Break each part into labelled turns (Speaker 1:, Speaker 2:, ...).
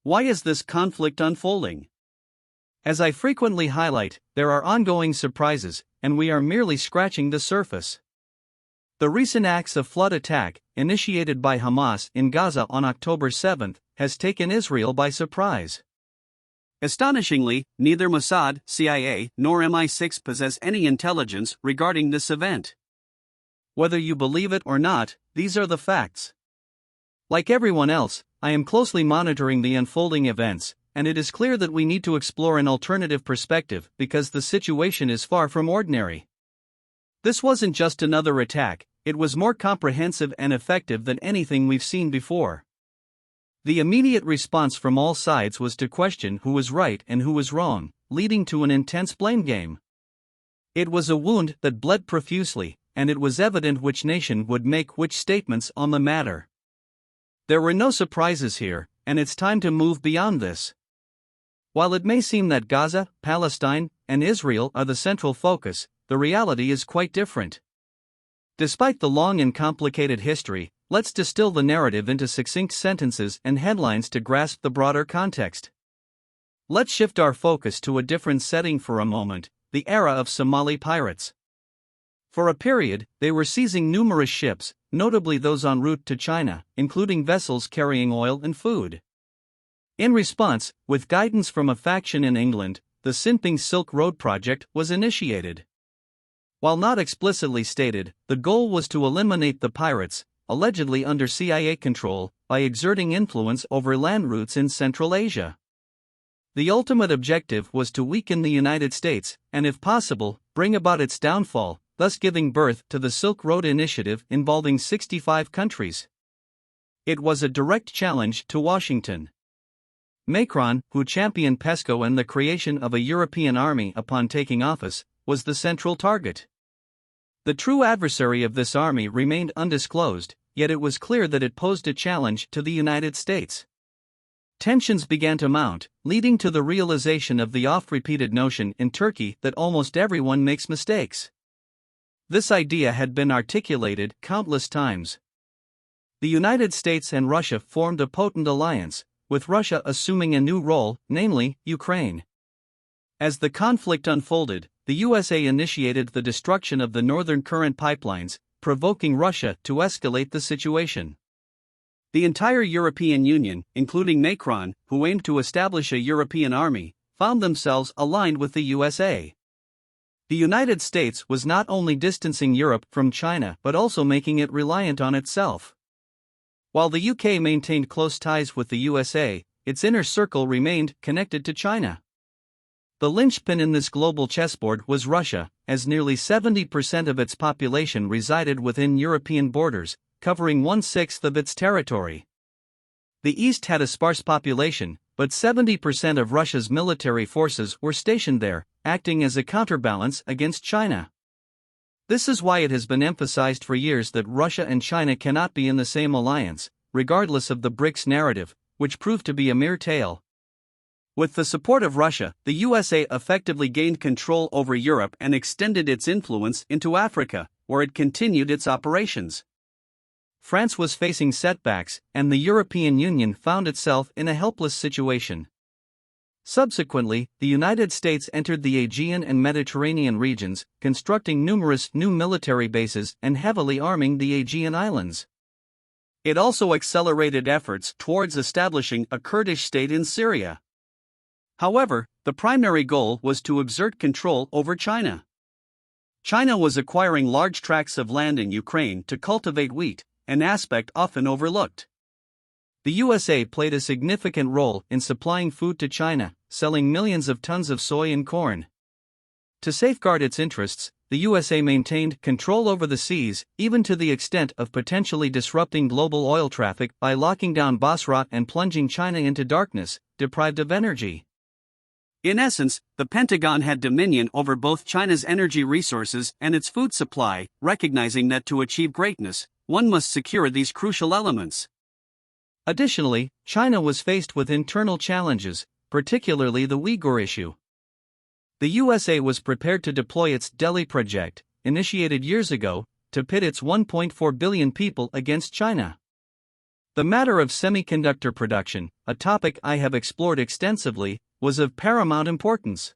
Speaker 1: Why is this conflict unfolding? As I frequently highlight, there are ongoing surprises, and we are merely scratching the surface. The recent Aqsa Flood attack, initiated by Hamas in Gaza on October 7, has taken Israel by surprise. Astonishingly, neither MOSSAD, CIA, nor MI6 possess any intelligence regarding this event. Whether you believe it or not, these are the facts. Like everyone else, I am closely monitoring the unfolding events, and it is clear that we need to explore an alternative perspective because the situation is far from ordinary. This wasn't just another attack, it was more comprehensive and effective than anything we've seen before. The immediate response from all sides was to question who was right and who was wrong, leading to an intense blame game. It was a wound that bled profusely, and it was evident which nation would make which statements on the matter. There were no surprises here, and it's time to move beyond this. While it may seem that Gaza, Palestine, and Israel are the central focus, the reality is quite different. Despite the long and complicated history, let's distill the narrative into succinct sentences and headlines to grasp the broader context. Let's shift our focus to a different setting for a moment, the era of Somali pirates. For a period, they were seizing numerous ships, notably those en route to China, including vessels carrying oil and food. In response, with guidance from a faction in England, the Sinping Silk Road project was initiated. While not explicitly stated, the goal was to eliminate the pirates, allegedly under CIA control, by exerting influence over land routes in Central Asia. The ultimate objective was to weaken the United States, and if possible, bring about its downfall, thus giving birth to the Silk Road Initiative involving 65 countries. It was a direct challenge to Washington. Macron, who championed PESCO and the creation of a European army upon taking office, was the central target. The true adversary of this army remained undisclosed, yet it was clear that it posed a challenge to the United States. Tensions began to mount, leading to the realization of the oft-repeated notion in Turkey that almost everyone makes mistakes. This idea had been articulated countless times. The United States and Russia formed a potent alliance, with Russia assuming a new role, namely, Ukraine. As the conflict unfolded, the USA initiated the destruction of the Northern Current pipelines, provoking Russia to escalate the situation. The entire European Union, including Macron, who aimed to establish a European army, found themselves aligned with the USA. The United States was not only distancing Europe from China but also making it reliant on itself. While the UK maintained close ties with the USA, its inner circle remained connected to China. The linchpin in this global chessboard was Russia, as nearly 70% of its population resided within European borders, covering 1/6 of its territory. The East had a sparse population, but 70% of Russia's military forces were stationed there, acting as a counterbalance against China. This is why it has been emphasized for years that Russia and China cannot be in the same alliance, regardless of the BRICS narrative, which proved to be a mere tale. With the support of Russia, the USA effectively gained control over Europe and extended its influence into Africa, where it continued its operations. France was facing setbacks, and the European Union found itself in a helpless situation. Subsequently, the United States entered the Aegean and Mediterranean regions, constructing numerous new military bases and heavily arming the Aegean Islands. It also accelerated efforts towards establishing a Kurdish state in Syria. However, the primary goal was to exert control over China. China was acquiring large tracts of land in Ukraine to cultivate wheat, an aspect often overlooked. The USA played a significant role in supplying food to China, selling millions of tons of soy and corn. To safeguard its interests, the USA maintained control over the seas, even to the extent of potentially disrupting global oil traffic by locking down Basra and plunging China into darkness, deprived of energy. In essence, the Pentagon had dominion over both China's energy resources and its food supply, recognizing that to achieve greatness, one must secure these crucial elements. Additionally, China was faced with internal challenges, particularly the Uyghur issue. The USA was prepared to deploy its Delhi project, initiated years ago, to pit its 1.4 billion people against China. The matter of semiconductor production, a topic I have explored extensively, was of paramount importance.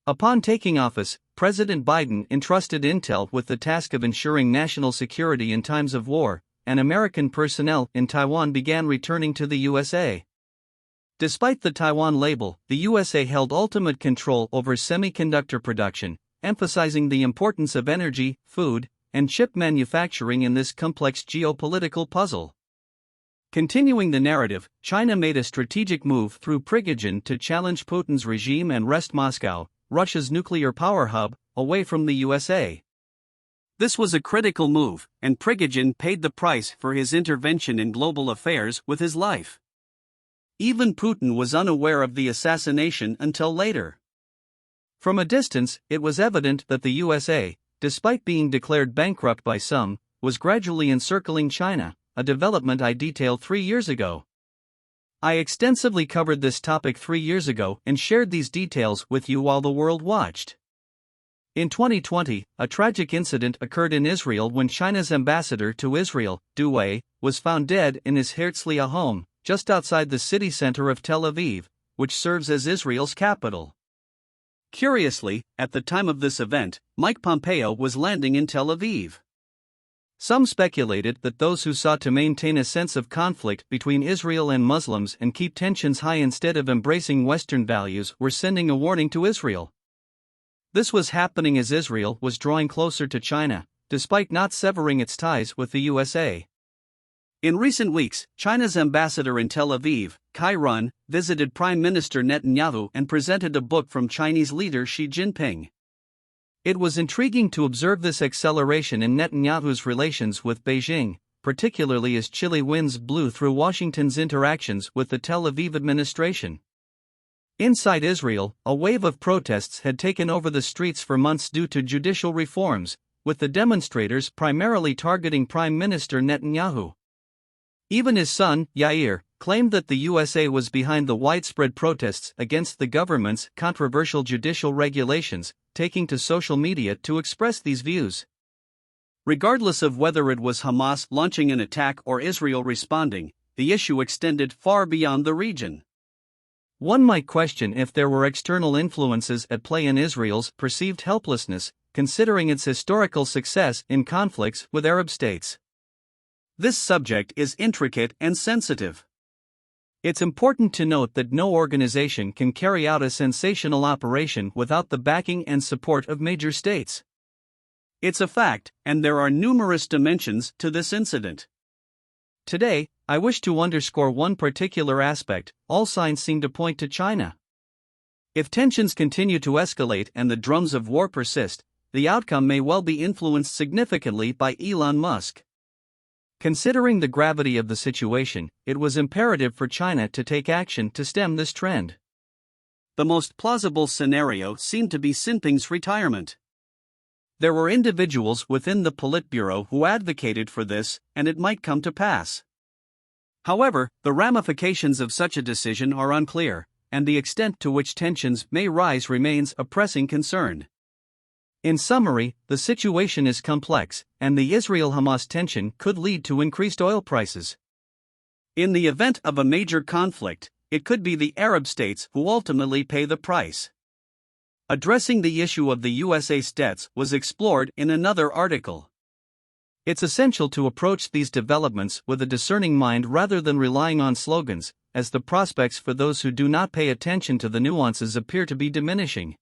Speaker 1: Upon taking office, President Biden entrusted Intel with the task of ensuring national security in times of war, and American personnel in Taiwan began returning to the USA. Despite the Taiwan label, the USA held ultimate control over semiconductor production, emphasizing the importance of energy, food, and chip manufacturing in this complex geopolitical puzzle. Continuing the narrative, China made a strategic move through Prigozhin to challenge Putin's regime and wrest Moscow, Russia's nuclear power hub, away from the USA. This was a critical move, and Prigozhin paid the price for his intervention in global affairs with his life. Even Putin was unaware of the assassination until later. From a distance, it was evident that the USA, despite being declared bankrupt by some, was gradually encircling China, a development I detailed 3 years ago. I extensively covered this topic 3 years ago and shared these details with you while the world watched. In 2020, a tragic incident occurred in Israel when China's ambassador to Israel, Du Wei, was found dead in his Herzliya home, just outside the city center of Tel Aviv, which serves as Israel's capital. Curiously, at the time of this event, Mike Pompeo was landing in Tel Aviv. Some speculated that those who sought to maintain a sense of conflict between Israel and Muslims and keep tensions high instead of embracing Western values were sending a warning to Israel. This was happening as Israel was drawing closer to China, despite not severing its ties with the USA. In recent weeks, China's ambassador in Tel Aviv, Kai Run, visited Prime Minister Netanyahu and presented a book from Chinese leader Xi Jinping. It was intriguing to observe this acceleration in Netanyahu's relations with Beijing, particularly as chilly winds blew through Washington's interactions with the Tel Aviv administration. Inside Israel, a wave of protests had taken over the streets for months due to judicial reforms, with the demonstrators primarily targeting Prime Minister Netanyahu. Even his son, Yair, claimed that the USA was behind the widespread protests against the government's controversial judicial regulations, taking to social media to express these views. Regardless of whether it was Hamas launching an attack or Israel responding, the issue extended far beyond the region. One might question if there were external influences at play in Israel's perceived helplessness, considering its historical success in conflicts with Arab states. This subject is intricate and sensitive. It's important to note that no organization can carry out a sensational operation without the backing and support of major states. It's a fact, and there are numerous dimensions to this incident. Today, I wish to underscore one particular aspect: all signs seem to point to China. If tensions continue to escalate and the drums of war persist, the outcome may well be influenced significantly by Elon Musk. Considering the gravity of the situation, it was imperative for China to take action to stem this trend. The most plausible scenario seemed to be Xi Jinping's retirement. There were individuals within the Politburo who advocated for this, and it might come to pass. However, the ramifications of such a decision are unclear, and the extent to which tensions may rise remains a pressing concern. In summary, the situation is complex, and the Israel-Hamas tension could lead to increased oil prices. In the event of a major conflict, it could be the Arab states who ultimately pay the price. Addressing the issue of the USA's debts was explored in another article. It's essential to approach these developments with a discerning mind rather than relying on slogans, as the prospects for those who do not pay attention to the nuances appear to be diminishing.